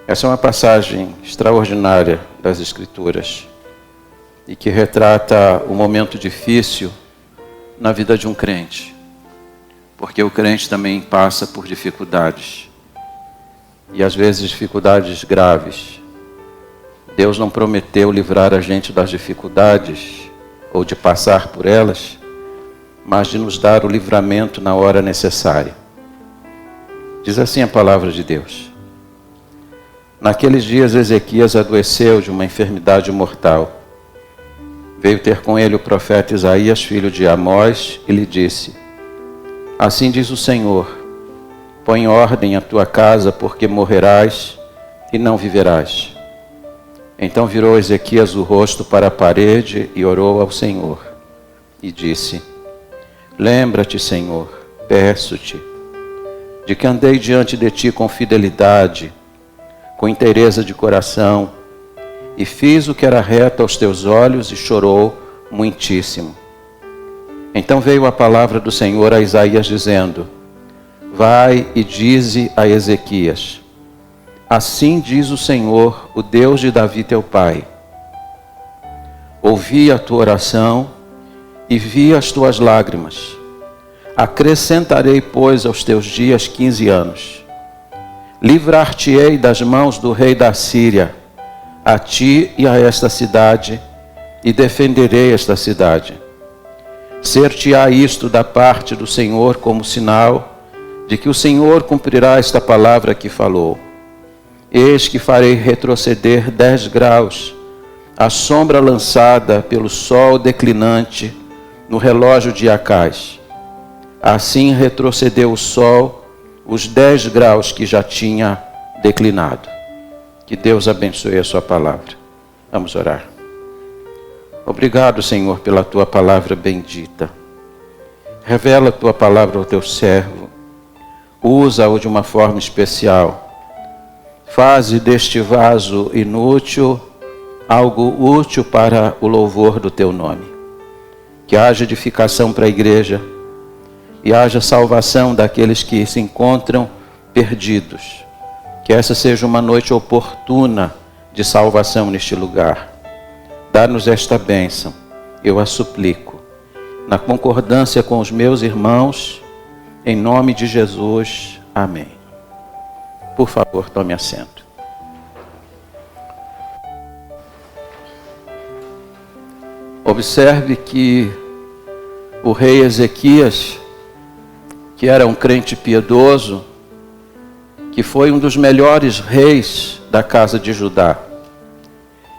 Essa é uma passagem extraordinária das Escrituras e que retrata o momento difícil na vida de um crente, porque o crente também passa por dificuldades e às vezes dificuldades graves. Deus não prometeu livrar a gente das dificuldades ou de passar por elas, mas de nos dar o livramento na hora necessária. Diz assim a palavra de Deus: naqueles dias Ezequias adoeceu de uma enfermidade mortal. Veio ter com ele o profeta Isaías, filho de Amós, e lhe disse: assim diz o Senhor, põe ordem à tua casa, porque morrerás e não viverás. Então virou Ezequias o rosto para a parede e orou ao Senhor, e disse: lembra-te, Senhor, peço-te, de que andei diante de ti com fidelidade, com inteireza de coração, e fiz o que era reto aos teus olhos, e chorou muitíssimo. Então veio a palavra do Senhor a Isaías, dizendo: vai e dize a Ezequias: assim diz o Senhor, o Deus de Davi teu pai, ouvi a tua oração e vi as tuas lágrimas. Acrescentarei, pois, aos teus dias 15 anos. Livrar-te-ei das mãos do rei da Síria, a ti e a esta cidade, e defenderei esta cidade. Ser-te-á isto da parte do Senhor como sinal de que o Senhor cumprirá esta palavra que falou. Eis que farei retroceder 10 graus a sombra lançada pelo sol declinante no relógio de Acás. Assim retrocedeu o sol os 10 graus que já tinha declinado. Que Deus abençoe a sua palavra. Vamos orar. Obrigado, Senhor, pela tua palavra bendita. Revela a tua palavra ao teu servo. Usa-o de uma forma especial. Faze deste vaso inútil algo útil para o louvor do teu nome. Que haja edificação para a igreja e haja salvação daqueles que se encontram perdidos. Que essa seja uma noite oportuna de salvação neste lugar. Dá-nos esta bênção, eu a suplico, na concordância com os meus irmãos, em nome de Jesus. Amém. Por favor, tome assento. Observe que o rei Ezequias, que era um crente piedoso, que foi um dos melhores reis da casa de Judá,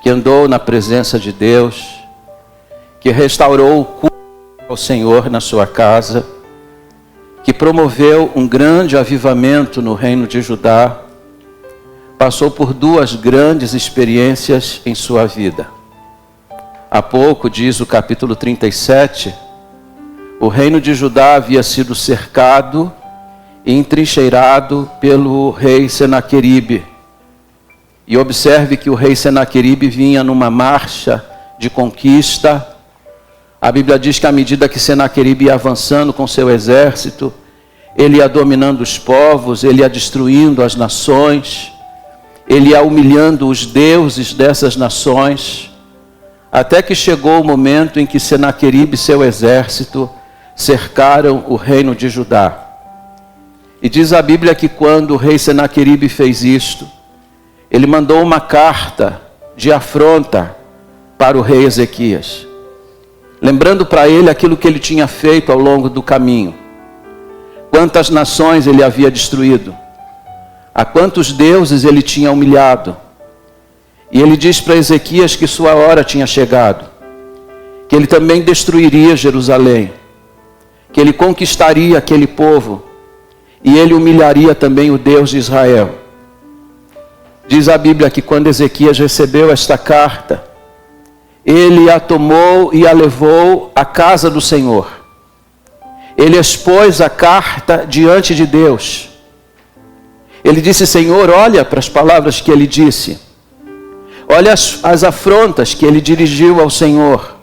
que andou na presença de Deus, que restaurou o culto ao Senhor na sua casa, que promoveu um grande avivamento no reino de Judá, passou por 2 grandes experiências em sua vida. Há pouco, diz o capítulo 37, o reino de Judá havia sido cercado e entrincheirado pelo rei Senaqueribe. E observe que o rei Senaqueribe vinha numa marcha de conquista. A Bíblia diz que à medida que Senaqueribe ia avançando com seu exército, ele ia dominando os povos, ele ia destruindo as nações, ele ia humilhando os deuses dessas nações, até que chegou o momento em que Senaqueribe e seu exército cercaram o reino de Judá. E diz a Bíblia que quando o rei Senaqueribe fez isto, ele mandou uma carta de afronta para o rei Ezequias, lembrando para ele aquilo que ele tinha feito ao longo do caminho. Quantas nações ele havia destruído, a quantos deuses ele tinha humilhado. E ele diz para Ezequias que sua hora tinha chegado, que ele também destruiria Jerusalém, que ele conquistaria aquele povo, e ele humilharia também o Deus de Israel. Diz a Bíblia que quando Ezequias recebeu esta carta, ele a tomou e a levou à casa do Senhor. Ele expôs a carta diante de Deus. Ele disse: Senhor, olha para as palavras que ele disse. Olha as afrontas que ele dirigiu ao Senhor.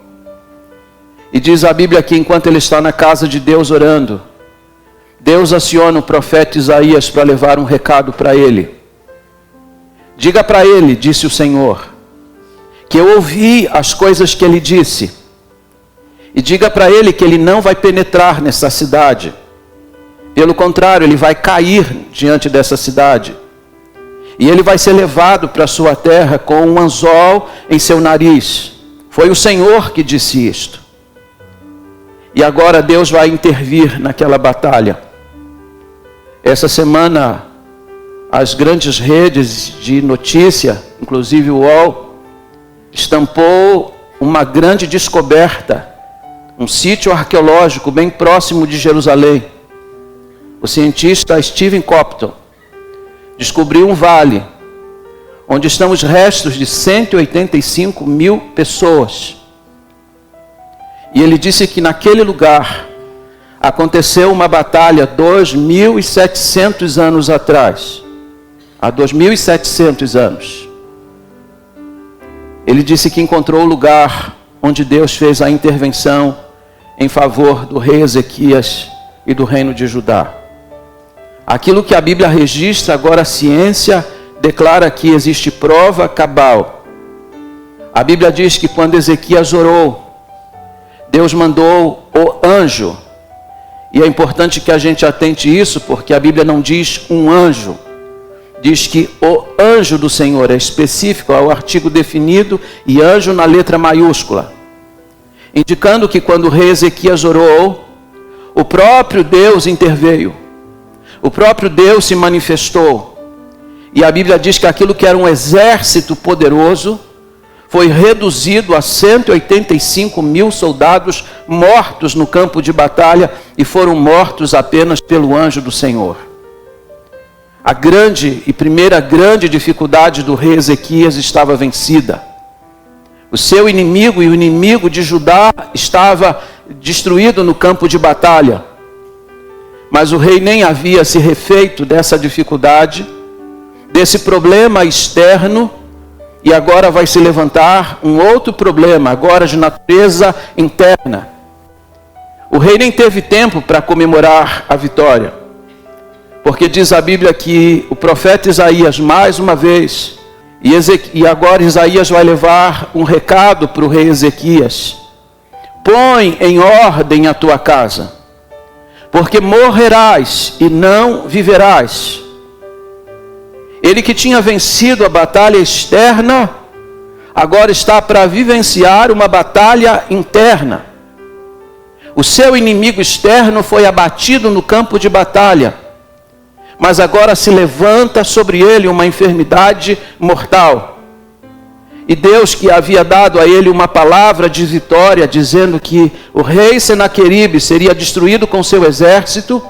E diz a Bíblia que enquanto ele está na casa de Deus orando, Deus aciona o profeta Isaías para levar um recado para ele. Diga para ele, disse o Senhor, que eu ouvi as coisas que ele disse. E diga para ele que ele não vai penetrar nessa cidade. Pelo contrário, ele vai cair diante dessa cidade. E ele vai ser levado para a sua terra com um anzol em seu nariz. Foi o Senhor que disse isto. E agora Deus vai intervir naquela batalha. Essa semana, as grandes redes de notícia, inclusive o UOL, estampou uma grande descoberta, um sítio arqueológico bem próximo de Jerusalém. O cientista Stephen Copton descobriu um vale, onde estão os restos de 185 mil pessoas. E ele disse que naquele lugar aconteceu uma batalha 2.700 anos atrás. Há 2.700 anos. Ele disse que encontrou o lugar onde Deus fez a intervenção em favor do rei Ezequias e do reino de Judá. Aquilo que a Bíblia registra, agora a ciência declara que existe prova cabal. A Bíblia diz que quando Ezequias orou, Deus mandou o anjo. E é importante que a gente atente isso, porque a Bíblia não diz um anjo. Diz que o anjo do Senhor é específico, é o artigo definido, e anjo na letra maiúscula. Indicando que quando o rei Ezequias orou, o próprio Deus interveio. O próprio Deus se manifestou. E a Bíblia diz que aquilo que era um exército poderoso foi reduzido a 185 mil soldados mortos no campo de batalha, e foram mortos apenas pelo anjo do Senhor. A grande e primeira grande dificuldade do rei Ezequias estava vencida. O seu inimigo e o inimigo de Judá estava destruído no campo de batalha. Mas o rei nem havia se refeito dessa dificuldade, desse problema externo, e agora vai se levantar um outro problema, agora de natureza interna. O rei nem teve tempo para comemorar a vitória, porque diz a Bíblia que o profeta Isaías, mais uma vez, e agora Isaías vai levar um recado para o rei Ezequias: põe em ordem a tua casa, porque morrerás e não viverás. Ele que tinha vencido a batalha externa, agora está para vivenciar uma batalha interna. O seu inimigo externo foi abatido no campo de batalha, mas agora se levanta sobre ele uma enfermidade mortal. E Deus, que havia dado a ele uma palavra de vitória, dizendo que o rei Senaqueribe seria destruído com seu exército,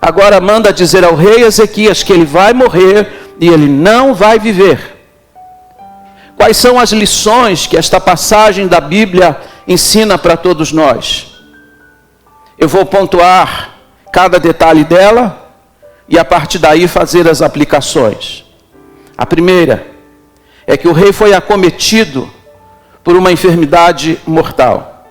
agora manda dizer ao rei Ezequias que ele vai morrer e ele não vai viver. Quais são as lições que esta passagem da Bíblia ensina para todos nós? Eu vou pontuar cada detalhe dela e a partir daí fazer as aplicações. A primeira é que o rei foi acometido por uma enfermidade mortal.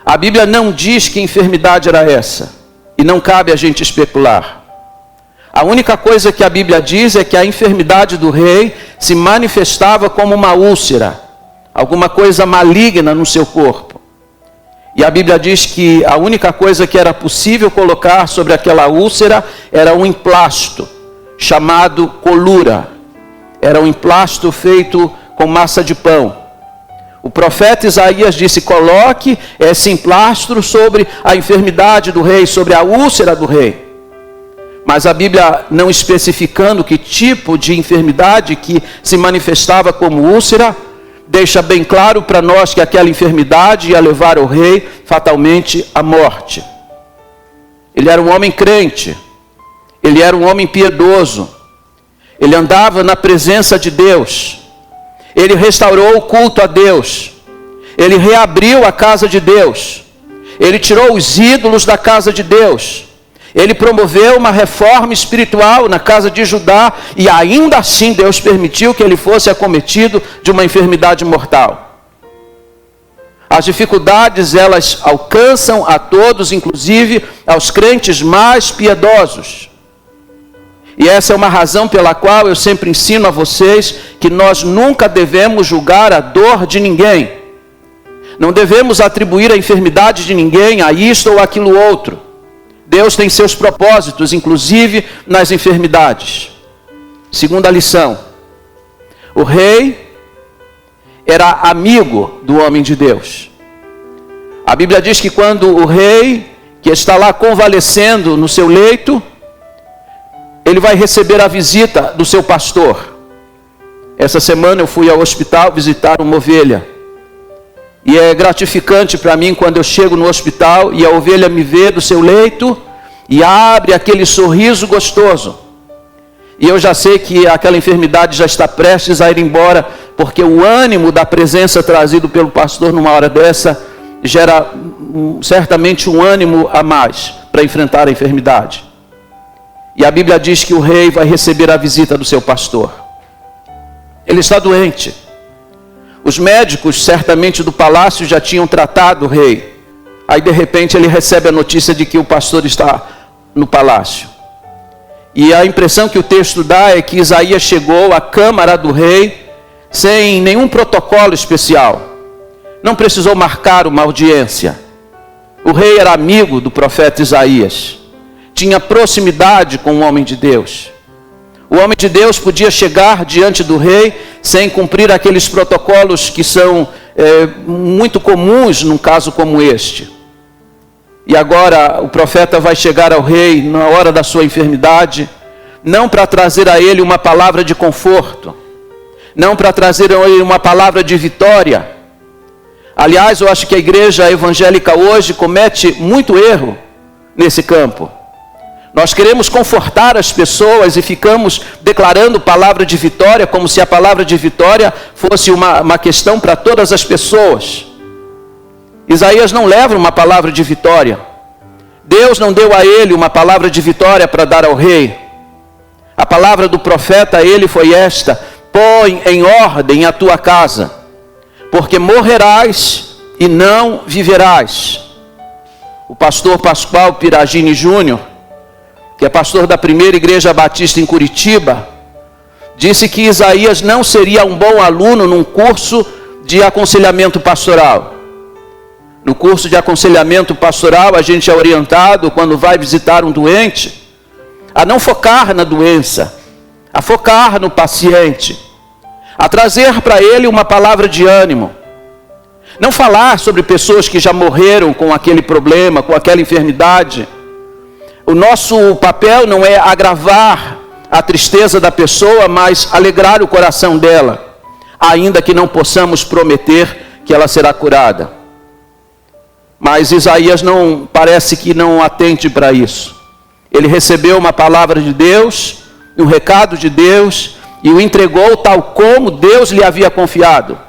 A Bíblia não diz que enfermidade era essa, e não cabe a gente especular. A única coisa que a Bíblia diz é que a enfermidade do rei se manifestava como uma úlcera, alguma coisa maligna no seu corpo. E a Bíblia diz que a única coisa que era possível colocar sobre aquela úlcera era um emplasto, chamado colura. Era um emplasto feito com massa de pão. O profeta Isaías disse: coloque esse emplastro sobre a enfermidade do rei, sobre a úlcera do rei. Mas a Bíblia, não especificando que tipo de enfermidade que se manifestava como úlcera, deixa bem claro para nós que aquela enfermidade ia levar o rei fatalmente à morte. Ele era um homem crente, ele era um homem piedoso, ele andava na presença de Deus, ele restaurou o culto a Deus, ele reabriu a casa de Deus, ele tirou os ídolos da casa de Deus, ele promoveu uma reforma espiritual na casa de Judá, e ainda assim Deus permitiu que ele fosse acometido de uma enfermidade mortal. As dificuldades, elas alcançam a todos, inclusive aos crentes mais piedosos. E essa é uma razão pela qual eu sempre ensino a vocês que nós nunca devemos julgar a dor de ninguém. Não devemos atribuir a enfermidade de ninguém a isto ou aquilo outro. Deus tem seus propósitos, inclusive nas enfermidades. Segunda lição. O rei era amigo do homem de Deus. A Bíblia diz que quando o rei, que está lá convalescendo no seu leito, ele vai receber a visita do seu pastor. Essa semana eu fui ao hospital visitar uma ovelha. E é gratificante para mim quando eu chego no hospital e a ovelha me vê do seu leito e abre aquele sorriso gostoso. E eu já sei que aquela enfermidade já está prestes a ir embora, porque o ânimo da presença trazido pelo pastor numa hora dessa gera certamente um ânimo a mais para enfrentar a enfermidade. E a Bíblia diz que o rei vai receber a visita do seu pastor. Ele está doente. Os médicos, certamente do palácio, já tinham tratado o rei. Aí, de repente, ele recebe a notícia de que o pastor está no palácio. E a impressão que o texto dá é que Isaías chegou à câmara do rei sem nenhum protocolo especial. Não precisou marcar uma audiência. O rei era amigo do profeta Isaías. Tinha proximidade com o homem de Deus. O homem de Deus podia chegar diante do rei sem cumprir aqueles protocolos que são muito comuns num caso como este. E agora o profeta vai chegar ao rei na hora da sua enfermidade, não para trazer a ele uma palavra de conforto, não para trazer a ele uma palavra de vitória. Aliás, eu acho que a igreja evangélica hoje comete muito erro nesse campo. Nós queremos confortar as pessoas e ficamos declarando palavra de vitória como se a palavra de vitória fosse uma questão para todas as pessoas. Isaías não leva uma palavra de vitória. Deus não deu a ele uma palavra de vitória para dar ao rei. A palavra do profeta a ele foi esta: põe em ordem a tua casa, porque morrerás e não viverás. O pastor Pascoal Piragini Júnior, que é pastor da primeira igreja batista em Curitiba, disse que Isaías não seria um bom aluno num curso de aconselhamento pastoral. No curso de aconselhamento pastoral, a gente é orientado, quando vai visitar um doente, a não focar na doença, a focar no paciente, a trazer para ele uma palavra de ânimo. Não falar sobre pessoas que já morreram com aquele problema, com aquela enfermidade. O nosso papel não é agravar a tristeza da pessoa, mas alegrar o coração dela, ainda que não possamos prometer que ela será curada. Mas Isaías parece que não atente para isso. Ele recebeu uma palavra de Deus, um recado de Deus, e o entregou tal como Deus lhe havia confiado.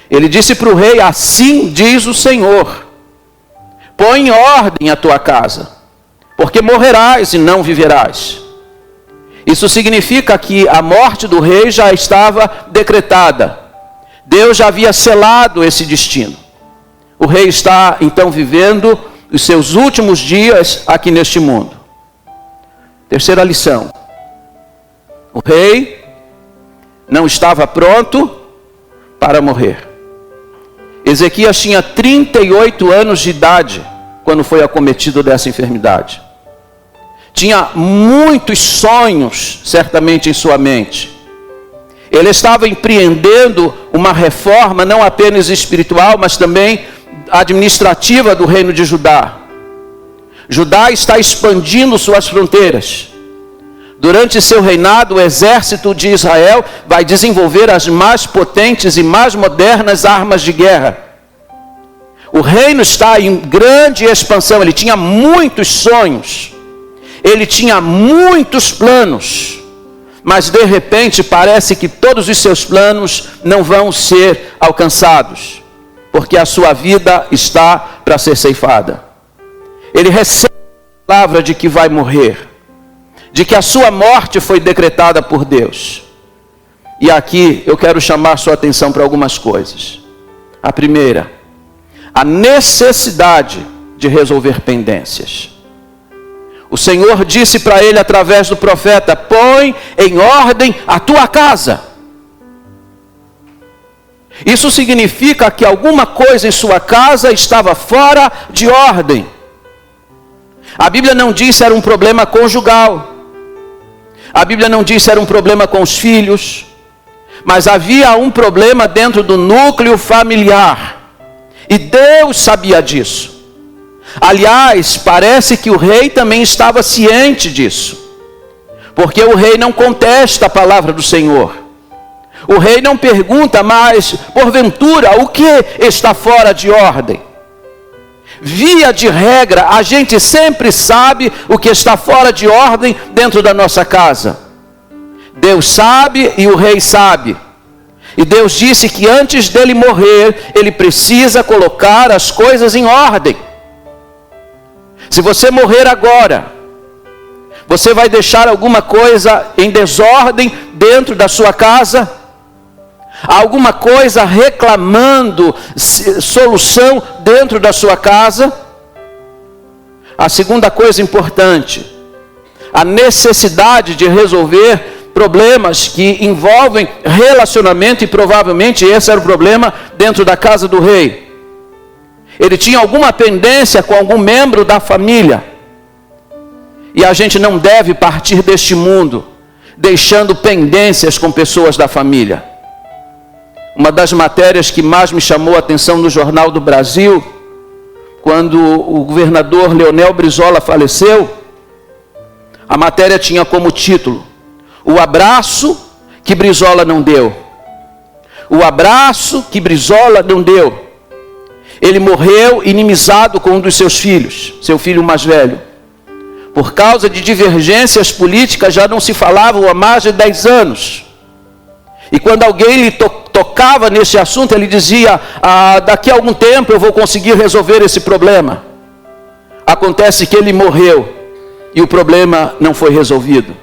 Ele disse para o rei: assim diz o Senhor, põe em ordem a tua casa, porque morrerás e não viverás. Isso significa que a morte do rei já estava decretada. Deus já havia selado esse destino. O rei está então vivendo os seus últimos dias aqui neste mundo. Terceira lição. O rei não estava pronto para morrer. Ezequias tinha 38 anos de idade quando foi acometido dessa enfermidade. Tinha muitos sonhos, certamente, em sua mente. Ele estava empreendendo uma reforma, não apenas espiritual, mas também administrativa do reino de Judá. Judá está expandindo suas fronteiras. Durante seu reinado, o exército de Israel vai desenvolver as mais potentes e mais modernas armas de guerra. O reino está em grande expansão. Ele tinha muitos sonhos. Ele tinha muitos planos. Mas de repente parece que todos os seus planos não vão ser alcançados, porque a sua vida está para ser ceifada. Ele recebe a palavra de que vai morrer, de que a sua morte foi decretada por Deus. E aqui eu quero chamar sua atenção para algumas coisas. A primeira, a necessidade de resolver pendências. o Senhor disse para ele através do profeta: põe em ordem a tua casa. Isso significa que alguma coisa em sua casa estava fora de ordem. A Bíblia não diz se era um problema conjugal. A Bíblia não diz se era um problema com os filhos. Mas havia um problema dentro do núcleo familiar. E Deus sabia disso. Aliás, parece que o rei também estava ciente disso. Porque o rei não contesta a palavra do Senhor. O rei não pergunta, mas porventura o que está fora de ordem? Via de regra, a gente sempre sabe o que está fora de ordem dentro da nossa casa. Deus sabe e o rei sabe. E Deus disse que antes dele morrer, ele precisa colocar as coisas em ordem. Se você morrer agora, você vai deixar alguma coisa em desordem dentro da sua casa? Alguma coisa reclamando solução dentro da sua casa? A segunda coisa importante, a necessidade de resolver problemas que envolvem relacionamento, e provavelmente esse era o problema dentro da casa do rei. Ele tinha alguma pendência com algum membro da família. E a gente não deve partir deste mundo deixando pendências com pessoas da família. Uma das matérias que mais me chamou a atenção no Jornal do Brasil, quando o governador Leonel Brizola faleceu, a matéria tinha como título: o abraço que Brizola não deu. O abraço que Brizola não deu. Ele morreu inimizado com um dos seus filhos, seu filho mais velho. Por causa de divergências políticas, já não se falavam há mais de 10 anos. E quando alguém lhe tocava nesse assunto, ele dizia: daqui a algum tempo eu vou conseguir resolver esse problema. Acontece que ele morreu e o problema não foi resolvido.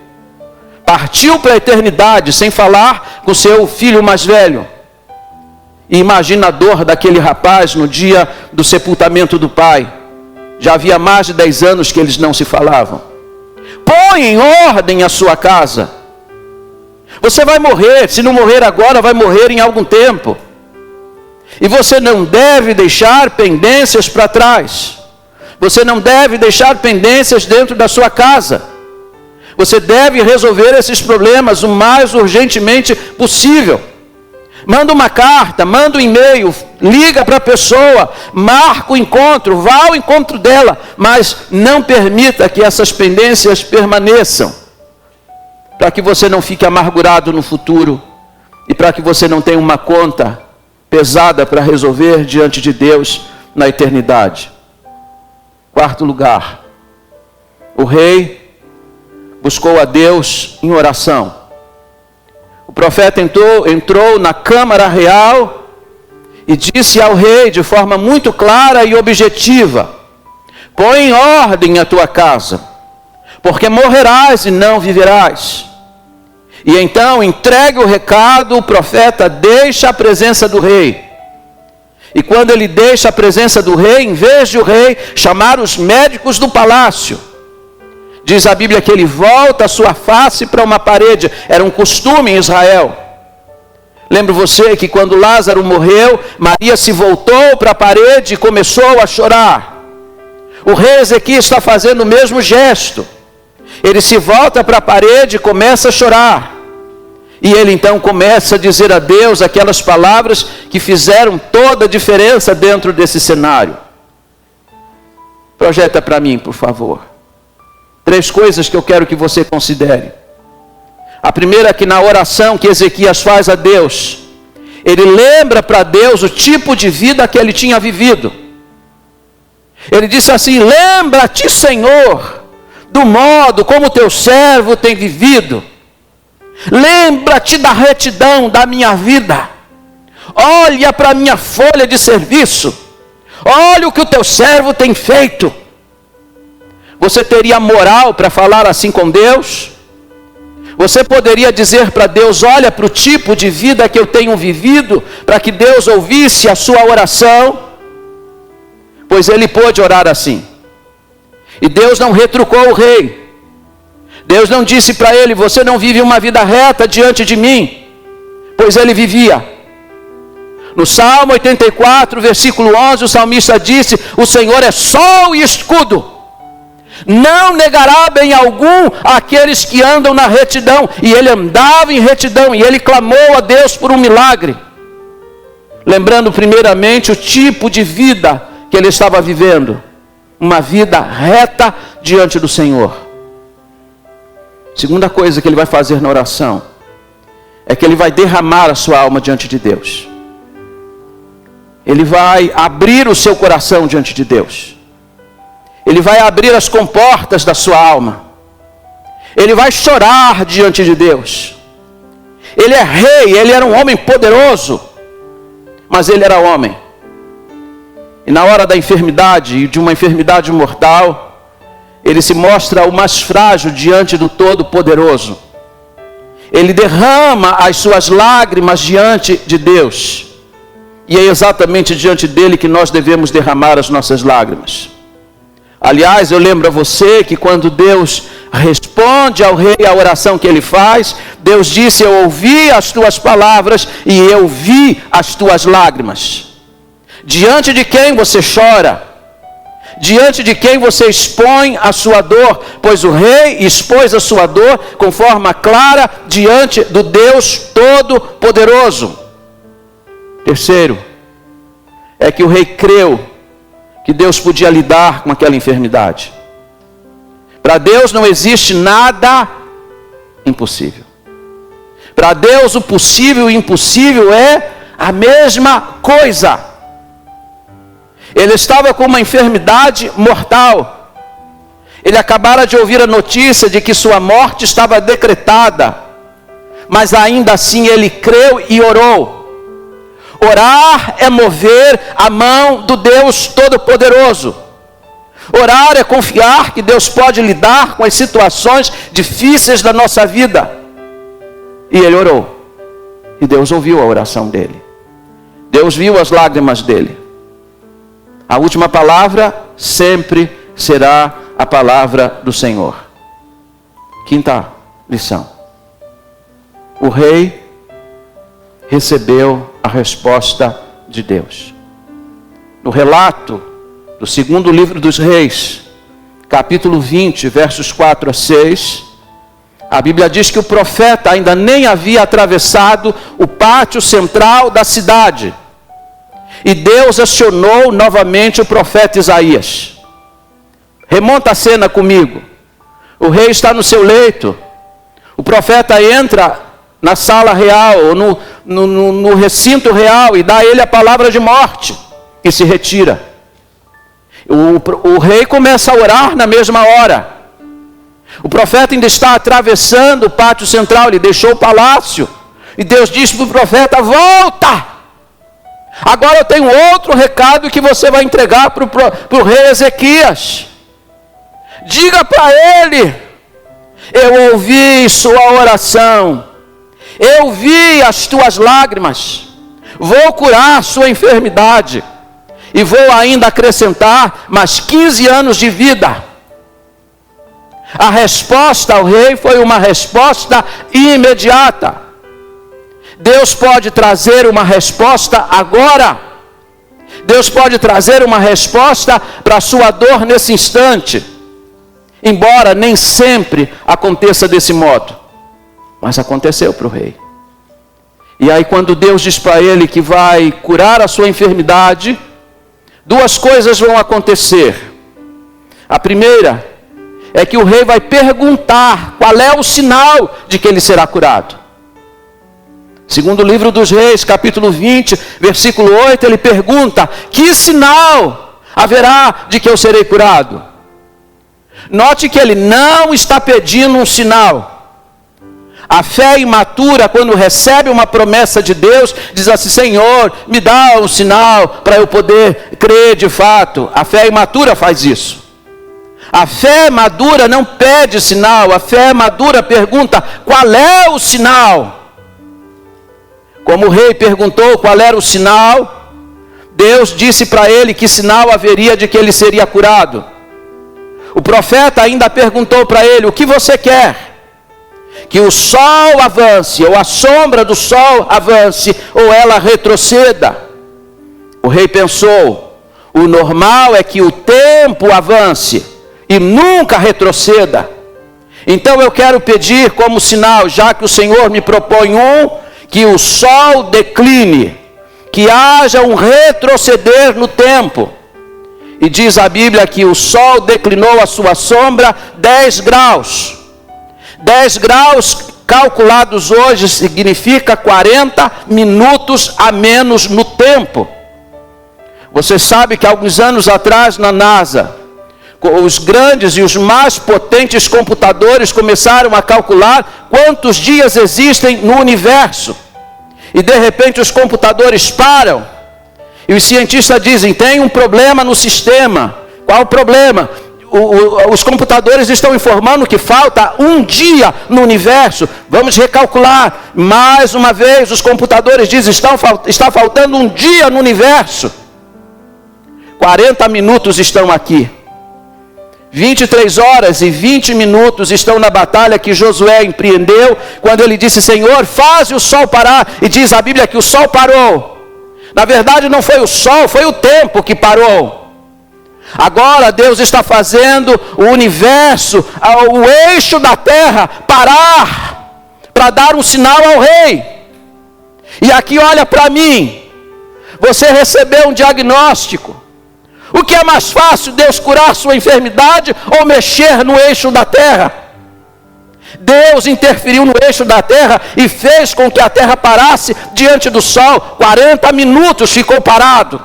Partiu para a eternidade sem falar com seu filho mais velho. E imagina a dor daquele rapaz no dia do sepultamento do pai. Já havia mais de 10 anos que eles não se falavam. Põe em ordem a sua casa. Você vai morrer, se não morrer agora, vai morrer em algum tempo. E você não deve deixar pendências para trás. Você não deve deixar pendências dentro da sua casa. Você deve resolver esses problemas o mais urgentemente possível. Manda uma carta, manda um e-mail, liga para a pessoa, marca o encontro, vá ao encontro dela, mas não permita que essas pendências permaneçam, para que você não fique amargurado no futuro e para que você não tenha uma conta pesada para resolver diante de Deus na eternidade. Quarto lugar, o rei buscou a Deus em oração. O profeta entrou na câmara real e disse ao rei de forma muito clara e objetiva: põe em ordem a tua casa, porque morrerás e não viverás. E então entregue o recado, o profeta deixa a presença do rei. E quando ele deixa a presença do rei, em vez de o rei chamar os médicos do palácio, diz a Bíblia que ele volta a sua face para uma parede. Era um costume em Israel. Lembra você que quando Lázaro morreu, Maria se voltou para a parede e começou a chorar. O rei Ezequias está fazendo o mesmo gesto. Ele se volta para a parede e começa a chorar. E ele então começa a dizer a Deus aquelas palavras que fizeram toda a diferença dentro desse cenário. Projeta para mim, por favor. 3 coisas que eu quero que você considere. A primeira é que na oração que Ezequias faz a Deus, ele lembra para Deus o tipo de vida que ele tinha vivido. Ele disse assim: lembra-te, Senhor, do modo como teu servo tem vivido. Lembra-te da retidão da minha vida. Olha para a minha folha de serviço. Olha o que o teu servo tem feito. Você teria moral para falar assim com Deus? Você poderia dizer para Deus: olha para o tipo de vida que eu tenho vivido, para que Deus ouvisse a sua oração? Pois ele pôde orar assim. E Deus não retrucou o rei. Deus não disse para ele: você não vive uma vida reta diante de mim. Pois ele vivia. No Salmo 84, versículo 11, o salmista disse: o Senhor é sol e escudo. Não negará bem algum àqueles que andam na retidão. E ele andava em retidão, e ele clamou a Deus por um milagre. Lembrando primeiramente o tipo de vida que ele estava vivendo. Uma vida reta diante do Senhor. Segunda coisa que ele vai fazer na oração é que ele vai derramar a sua alma diante de Deus. Ele vai abrir o seu coração diante de Deus. Ele vai abrir as comportas da sua alma. Ele vai chorar diante de Deus. Ele é rei, ele era um homem poderoso, mas ele era homem. E na hora da enfermidade, de uma enfermidade mortal, ele se mostra o mais frágil diante do Todo-Poderoso. Ele derrama as suas lágrimas diante de Deus. E é exatamente diante dele que nós devemos derramar as nossas lágrimas. Aliás, eu lembro a você que quando Deus responde ao rei a oração que ele faz, Deus disse: eu ouvi as tuas palavras e eu vi as tuas lágrimas. Diante de quem você chora? Diante de quem você expõe a sua dor? Pois o rei expôs a sua dor com forma clara diante do Deus Todo-Poderoso. Terceiro, é que o rei creu que Deus podia lidar com aquela enfermidade. Para Deus não existe nada impossível. Para Deus o possível e o impossível é a mesma coisa. Ele estava com uma enfermidade mortal. Ele acabara de ouvir a notícia de que sua morte estava decretada. Mas ainda assim ele creu e orou. Orar é mover a mão do Deus Todo-Poderoso. Orar é confiar que Deus pode lidar com as situações difíceis da nossa vida. E ele orou. E Deus ouviu a oração dele. Deus viu as lágrimas dele. A última palavra sempre será a palavra do Senhor. Quinta lição. O rei recebeu a resposta de Deus. No relato do segundo livro dos Reis, capítulo 20, versos 4 a 6, a Bíblia diz que o profeta ainda nem havia atravessado o pátio central da cidade. E Deus acionou novamente o profeta Isaías. Remonta a cena comigo. O rei está no seu leito. O profeta entra na sala real, ou no recinto real, e dá a ele a palavra de morte, e se retira. O rei começa a orar na mesma hora. O profeta ainda está atravessando o pátio central, ele deixou o palácio, e Deus disse para o profeta: volta! Agora eu tenho outro recado que você vai entregar para o rei Ezequias. Diga para ele: eu ouvi sua oração, eu vi as tuas lágrimas, vou curar sua enfermidade, e vou ainda acrescentar mais 15 anos de vida. A resposta ao rei foi uma resposta imediata. Deus pode trazer uma resposta agora. Deus pode trazer uma resposta para a sua dor nesse instante. Embora nem sempre aconteça desse modo. Mas aconteceu para o rei. E aí quando Deus diz para ele que vai curar a sua enfermidade, duas coisas vão acontecer. A primeira é que o rei vai perguntar qual é o sinal de que ele será curado. Segundo o livro dos Reis, capítulo 20, versículo 8, ele pergunta: que sinal haverá de que eu serei curado? Note que ele não está pedindo um sinal. A fé imatura, quando recebe uma promessa de Deus, diz assim: Senhor, me dá um sinal para eu poder crer de fato. A fé imatura faz isso. A fé madura não pede sinal. A fé madura pergunta: qual é o sinal? Como o rei perguntou qual era o sinal, Deus disse para ele que sinal haveria de que ele seria curado. O profeta ainda perguntou para ele: o que você quer? Que o sol avance, ou a sombra do sol avance, ou ela retroceda. O rei pensou: o normal é que o tempo avance e nunca retroceda. Então eu quero pedir como sinal, já que o Senhor me propõe que o sol decline, que haja um retroceder no tempo. E diz a Bíblia que o sol declinou a sua sombra 10 graus. 10 graus calculados hoje significa 40 minutos a menos no tempo. Você sabe que alguns anos atrás na NASA, os grandes e os mais potentes computadores começaram a calcular quantos dias existem no universo. E de repente os computadores param. E os cientistas dizem: tem um problema no sistema. Qual o problema? Os computadores estão informando que falta um dia no universo. Vamos recalcular. Mais uma vez os computadores dizem: está faltando um dia no universo. 40 minutos estão aqui. 23 horas e 20 minutos estão na batalha que Josué empreendeu, quando ele disse: Senhor, faz o sol parar. E diz a Bíblia que o sol parou. Na verdade não foi o sol, foi o tempo que parou. Agora Deus está fazendo o universo, o eixo da terra parar, para dar um sinal ao rei. E aqui olha para mim, você recebeu um diagnóstico. O que é mais fácil, Deus curar sua enfermidade ou mexer no eixo da terra? Deus interferiu no eixo da terra e fez com que a terra parasse diante do sol. 40 minutos ficou parado,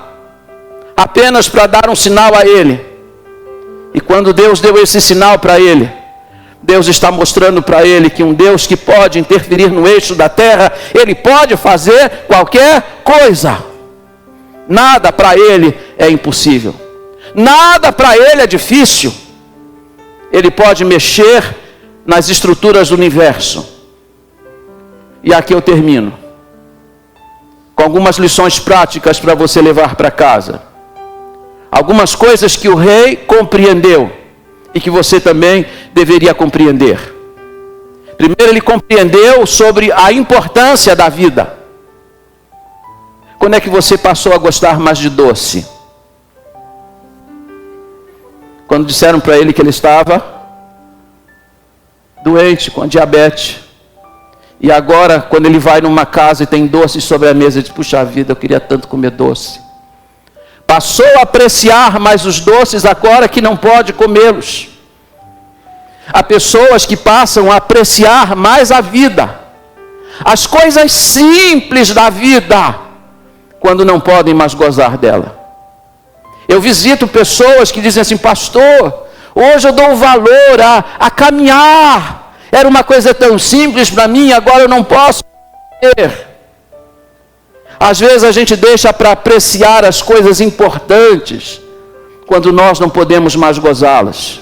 apenas para dar um sinal a ele. E quando Deus deu esse sinal para ele, Deus está mostrando para ele que um Deus que pode interferir no eixo da terra, ele pode fazer qualquer coisa. Nada para ele é impossível. Nada para ele é difícil. Ele pode mexer nas estruturas do universo. E aqui eu termino com algumas lições práticas para você levar para casa. Algumas coisas que o rei compreendeu e que você também deveria compreender. Primeiro, ele compreendeu sobre a importância da vida. Quando é que você passou a gostar mais de doce? Quando disseram para ele que ele estava doente, com diabetes. E agora, quando ele vai numa casa e tem doces sobre a mesa, ele diz: puxa vida, eu queria tanto comer doce. Passou a apreciar mais os doces agora que não pode comê-los. Há pessoas que passam a apreciar mais a vida, as coisas simples da vida, quando não podem mais gozar dela. Eu visito pessoas que dizem assim: pastor, hoje eu dou valor a caminhar. Era uma coisa tão simples para mim, agora eu não posso ter. Às vezes a gente deixa para apreciar as coisas importantes, quando nós não podemos mais gozá-las.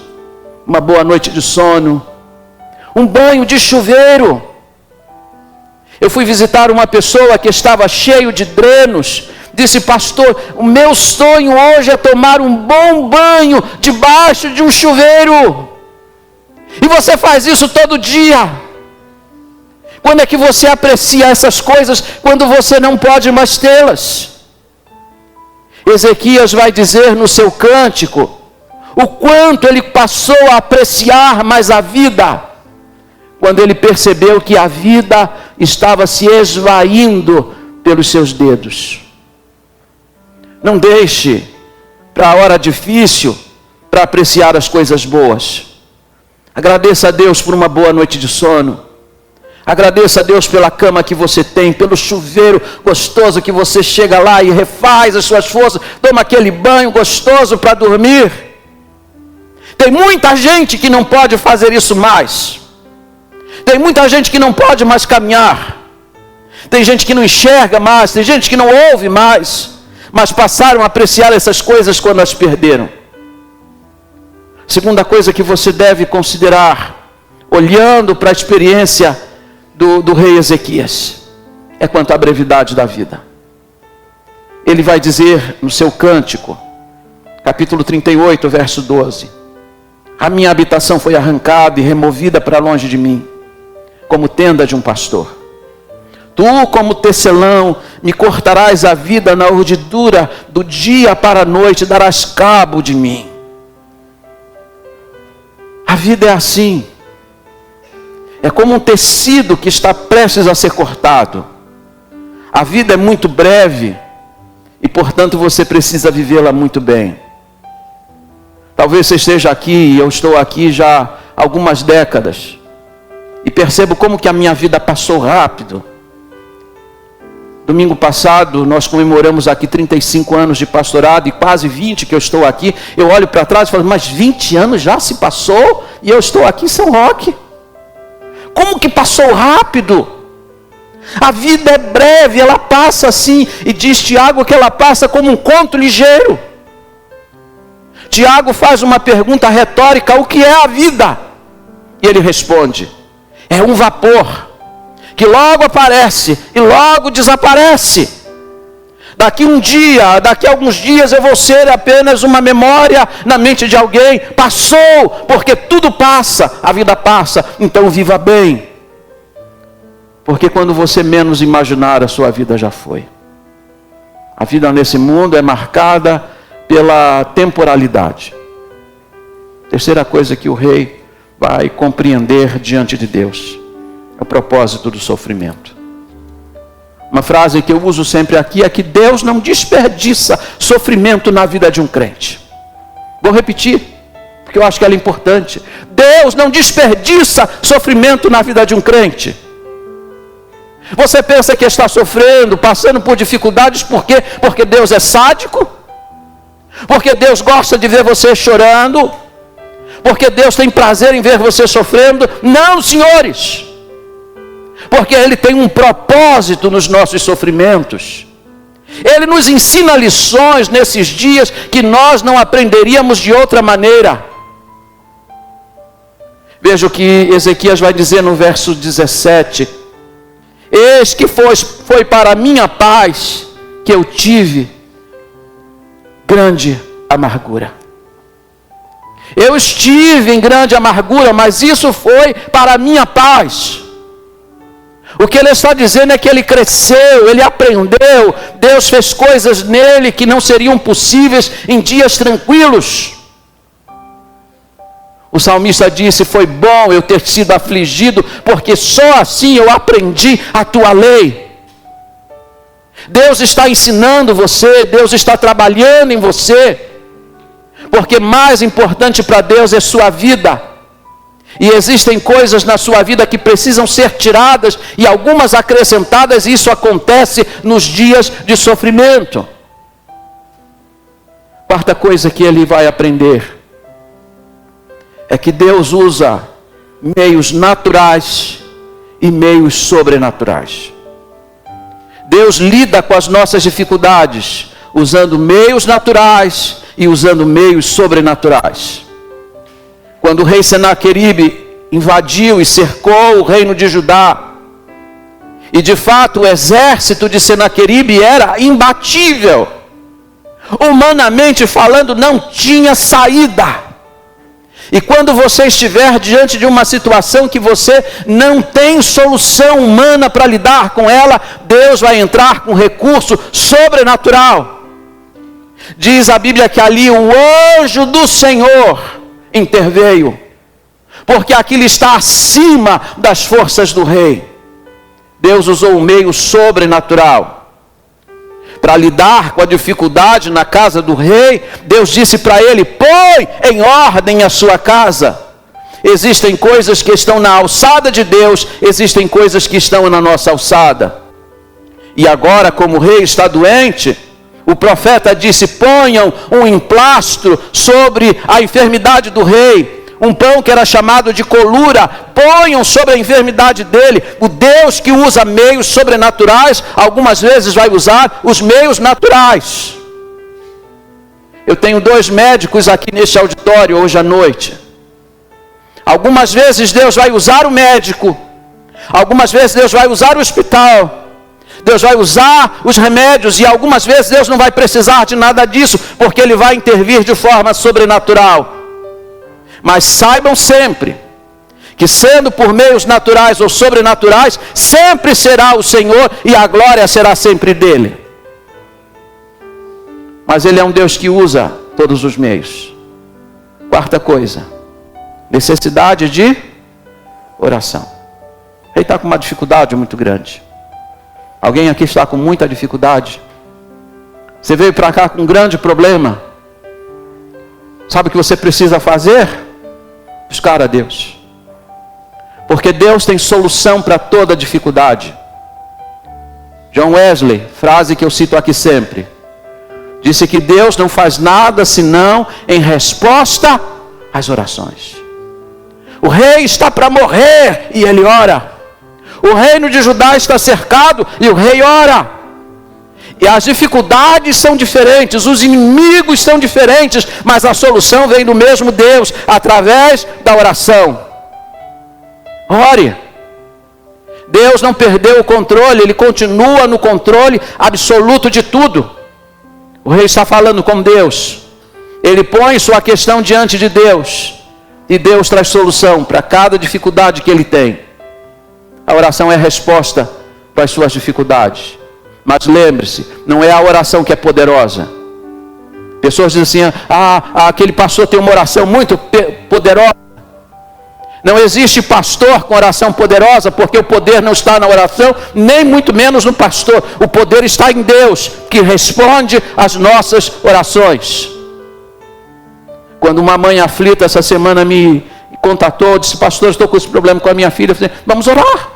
Uma boa noite de sono, um banho de chuveiro. Eu fui visitar uma pessoa que estava cheio de drenos. Disse: pastor, o meu sonho hoje é tomar um bom banho debaixo de um chuveiro. E você faz isso todo dia. Quando é que você aprecia essas coisas? Quando você não pode mais tê-las. Ezequias vai dizer no seu cântico o quanto ele passou a apreciar mais a vida, quando ele percebeu que a vida estava se esvaindo pelos seus dedos. Não deixe para a hora difícil para apreciar as coisas boas. Agradeça a Deus por uma boa noite de sono. Agradeça a Deus pela cama que você tem, pelo chuveiro gostoso que você chega lá e refaz as suas forças, toma aquele banho gostoso para dormir. Tem muita gente que não pode fazer isso mais. Tem muita gente que não pode mais caminhar. Tem gente que não enxerga mais, tem gente que não ouve mais, mas passaram a apreciar essas coisas quando as perderam. Segunda coisa que você deve considerar, olhando para a experiência do rei Ezequias, é quanto à brevidade da vida. Ele vai dizer no seu cântico, capítulo 38, verso 12: A minha habitação foi arrancada e removida para longe de mim, como tenda de um pastor. Tu, como tecelão, me cortarás a vida na urdidura do dia para a noite, darás cabo de mim. A vida é assim. É como um tecido que está prestes a ser cortado. A vida é muito breve e, portanto, você precisa vivê-la muito bem. Talvez você esteja aqui e eu estou aqui já há algumas décadas e percebo como que a minha vida passou rápido. Domingo passado nós comemoramos aqui 35 anos de pastorado e quase 20 que eu estou aqui. Eu olho para trás e falo, mas 20 anos já se passou e eu estou aqui em São Roque? Como que passou rápido? A vida é breve, ela passa assim, e diz Tiago que ela passa como um conto ligeiro. Tiago faz uma pergunta retórica, o que é a vida? E ele responde, é um vapor que logo aparece e logo desaparece. Daqui um dia, daqui a alguns dias eu vou ser apenas uma memória na mente de alguém. Passou, porque tudo passa, a vida passa, então viva bem. Porque quando você menos imaginar, a sua vida já foi. A vida nesse mundo é marcada pela temporalidade. Terceira coisa que o rei vai compreender diante de Deus é o propósito do sofrimento. Uma frase que eu uso sempre aqui é que Deus não desperdiça sofrimento na vida de um crente. Vou repetir, porque eu acho que ela é importante. Deus não desperdiça sofrimento na vida de um crente. Você pensa que está sofrendo, passando por dificuldades, por quê? Porque Deus é sádico? Porque Deus gosta de ver você chorando? Porque Deus tem prazer em ver você sofrendo? Não, senhores! Porque Ele tem um propósito nos nossos sofrimentos. Ele nos ensina lições nesses dias que nós não aprenderíamos de outra maneira. Veja o que Ezequias vai dizer no verso 17. Eis que foi para a minha paz que eu tive grande amargura. Eu estive em grande amargura, mas isso foi para a minha paz. O que ele está dizendo é que ele cresceu, ele aprendeu, Deus fez coisas nele que não seriam possíveis em dias tranquilos. O salmista disse, foi bom eu ter sido afligido, porque só assim eu aprendi a tua lei. Deus está ensinando você, Deus está trabalhando em você, porque mais importante para Deus é sua vida. E existem coisas na sua vida que precisam ser tiradas e algumas acrescentadas, e isso acontece nos dias de sofrimento. Quarta coisa que ele vai aprender é que Deus usa meios naturais e meios sobrenaturais. Deus lida com as nossas dificuldades usando meios naturais e usando meios sobrenaturais. Quando o rei Senaqueribe invadiu e cercou o reino de Judá, e de fato o exército de Senaqueribe era imbatível, humanamente falando não tinha saída. E quando você estiver diante de uma situação que você não tem solução humana para lidar com ela, Deus vai entrar com recurso sobrenatural. Diz a Bíblia que ali o anjo do Senhor interveio, porque aquilo está acima das forças do rei. Deus usou um meio sobrenatural para lidar com a dificuldade na casa do rei. Deus disse para ele, põe em ordem a sua casa. Existem coisas que estão na alçada de Deus, existem coisas que estão na nossa alçada. E agora, como o rei está doente, o profeta disse, ponham um emplastro sobre a enfermidade do rei, um pão que era chamado de colura, ponham sobre a enfermidade dele. O Deus que usa meios sobrenaturais, algumas vezes vai usar os meios naturais. Eu tenho 2 médicos aqui neste auditório hoje à noite. Algumas vezes Deus vai usar o médico, algumas vezes Deus vai usar o hospital, Deus vai usar os remédios, e algumas vezes Deus não vai precisar de nada disso, porque Ele vai intervir de forma sobrenatural. Mas saibam sempre que, sendo por meios naturais ou sobrenaturais, sempre será o Senhor e a glória será sempre dele. Mas ele é um Deus que usa todos os meios. Quarta coisa, necessidade de oração. Ele está com uma dificuldade muito grande. Alguém aqui está com muita dificuldade? Você veio para cá com um grande problema? Sabe o que você precisa fazer? Buscar a Deus. Porque Deus tem solução para toda dificuldade. John Wesley, frase que eu cito aqui sempre, disse que Deus não faz nada senão em resposta às orações. O rei está para morrer e ele ora. O reino de Judá está cercado e o rei ora. E as dificuldades são diferentes, os inimigos são diferentes, mas a solução vem do mesmo Deus, através da oração. Ore. Deus não perdeu o controle, Ele continua no controle absoluto de tudo. O rei está falando com Deus. Ele põe sua questão diante de Deus. E Deus traz solução para cada dificuldade que ele tem. A oração é a resposta para as suas dificuldades. Mas lembre-se, não é a oração que é poderosa. Pessoas dizem assim, aquele pastor tem uma oração muito poderosa. Não existe pastor com oração poderosa, porque o poder não está na oração, nem muito menos no pastor. O poder está em Deus, que responde às nossas orações. Quando uma mãe aflita essa semana me contatou, disse, pastor, estou com esse problema com a minha filha. Eu falei, vamos orar.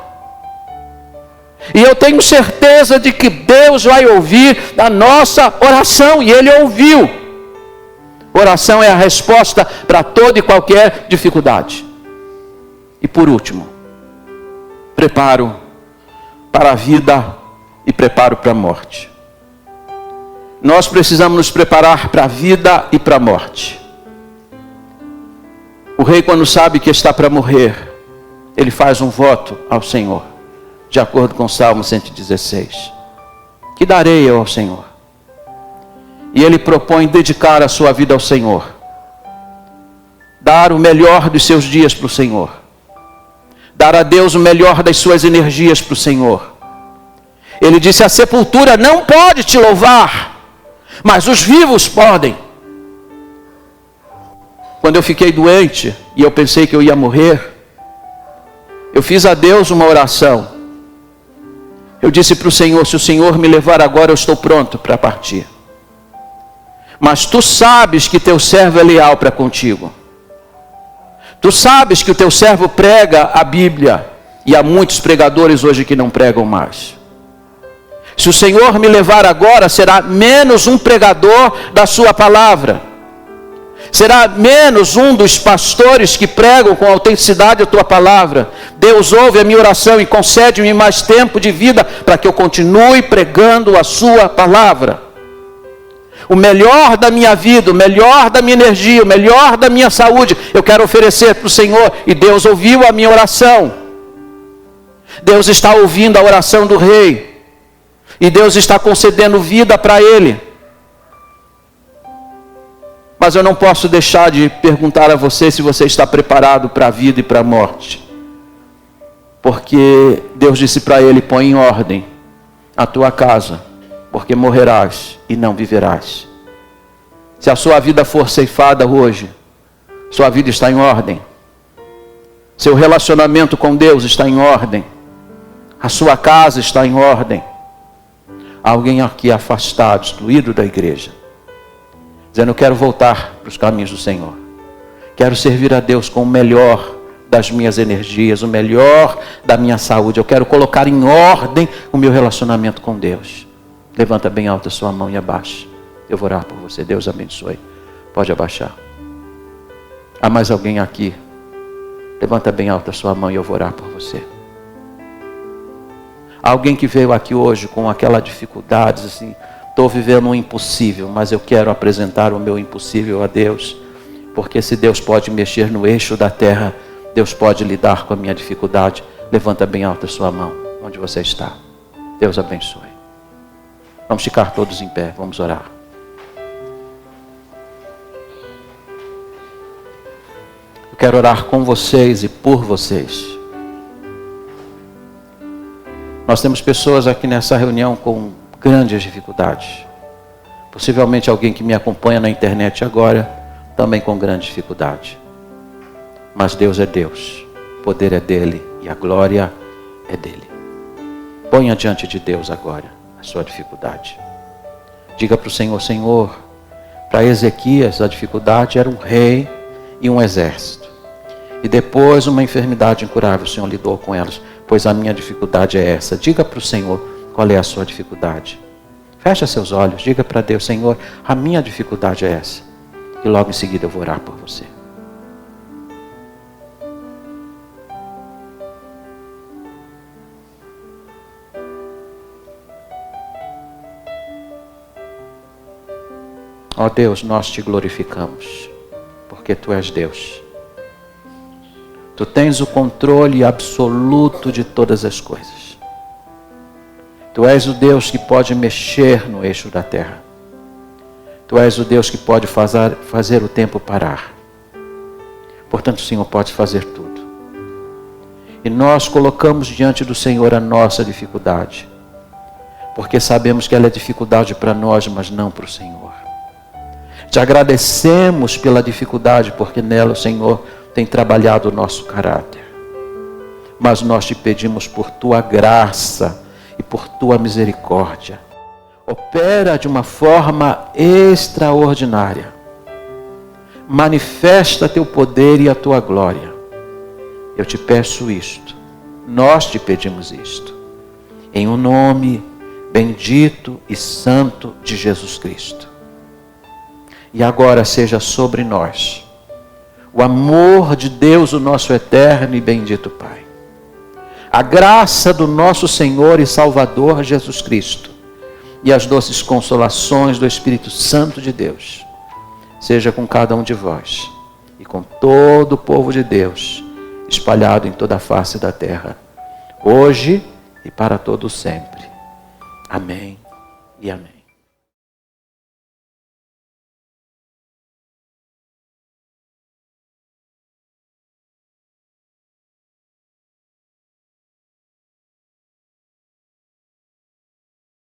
E eu tenho certeza de que Deus vai ouvir a nossa oração, e Ele ouviu. Oração é a resposta para toda e qualquer dificuldade. E por último, preparo para a vida e preparo para a morte. Nós precisamos nos preparar para a vida e para a morte. O rei, quando sabe que está para morrer, ele faz um voto ao Senhor, de acordo com o Salmo 116. Que darei eu ao Senhor? E ele propõe dedicar a sua vida ao Senhor. Dar o melhor dos seus dias para o Senhor. Dar a Deus o melhor das suas energias para o Senhor. Ele disse, a sepultura não pode te louvar, mas os vivos podem. Quando eu fiquei doente e eu pensei que eu ia morrer, eu fiz a Deus uma oração. Eu disse para o Senhor, se o Senhor me levar agora, eu estou pronto para partir. Mas tu sabes que teu servo é leal para contigo. Tu sabes que o teu servo prega a Bíblia, e há muitos pregadores hoje que não pregam mais. Se o Senhor me levar agora, será menos um pregador da sua palavra. Será menos um dos pastores que pregam com autenticidade a tua palavra. Deus ouve a minha oração e concede-me mais tempo de vida para que eu continue pregando a sua palavra. O melhor da minha vida, o melhor da minha energia, o melhor da minha saúde, eu quero oferecer para o Senhor. E Deus ouviu a minha oração. Deus está ouvindo a oração do rei. E Deus está concedendo vida para ele. Mas eu não posso deixar de perguntar a você se você está preparado para a vida e para a morte. Porque Deus disse para ele, põe em ordem a tua casa, porque morrerás e não viverás. Se a sua vida for ceifada hoje, sua vida está em ordem. Seu relacionamento com Deus está em ordem. A sua casa está em ordem. Alguém aqui afastado, excluído da igreja, dizendo, eu quero voltar para os caminhos do Senhor. Quero servir a Deus com o melhor das minhas energias, o melhor da minha saúde. Eu quero colocar em ordem o meu relacionamento com Deus. Levanta bem alta a sua mão e abaixa. Eu vou orar por você. Deus abençoe. Pode abaixar. Há mais alguém aqui? Levanta bem alta a sua mão e eu vou orar por você. Alguém que veio aqui hoje com aquela dificuldade, assim, estou vivendo um impossível, mas eu quero apresentar o meu impossível a Deus, porque se Deus pode mexer no eixo da terra, Deus pode lidar com a minha dificuldade. Levanta bem alta a sua mão, onde você está. Deus abençoe. Vamos ficar todos em pé, vamos orar. Eu quero orar com vocês e por vocês. Nós temos pessoas aqui nessa reunião com grandes dificuldades. Possivelmente alguém que me acompanha na internet agora, também com grande dificuldade. Mas Deus é Deus, o poder é dele e a glória é dele. Ponha diante de Deus agora a sua dificuldade. Diga para o Senhor: Senhor, para Ezequias a dificuldade era um rei e um exército. E depois uma enfermidade incurável, o Senhor lidou com elas. Pois a minha dificuldade é essa. Diga para o Senhor qual é a sua dificuldade. Feche seus olhos, diga para Deus: Senhor, a minha dificuldade é essa. E logo em seguida eu vou orar por você. Ó Deus, nós te glorificamos, porque Tu és Deus. Tu tens o controle absoluto de todas as coisas. Tu és o Deus que pode mexer no eixo da terra. Tu és o Deus que pode fazer o tempo parar. Portanto, o Senhor pode fazer tudo. E nós colocamos diante do Senhor a nossa dificuldade, porque sabemos que ela é dificuldade para nós, mas não para o Senhor. Te agradecemos pela dificuldade, porque nela o Senhor tem trabalhado o nosso caráter. Mas nós te pedimos por Tua graça e por Tua misericórdia. Opera de uma forma extraordinária. Manifesta Teu poder e a Tua glória. Eu te peço isto. Nós te pedimos isto. Em o nome bendito e santo de Jesus Cristo. E agora seja sobre nós o amor de Deus, o nosso eterno e bendito Pai. A graça do nosso Senhor e Salvador Jesus Cristo. E as doces consolações do Espírito Santo de Deus. Seja com cada um de vós. E com todo o povo de Deus. Espalhado em toda a face da terra. Hoje e para todo sempre. Amém e amém.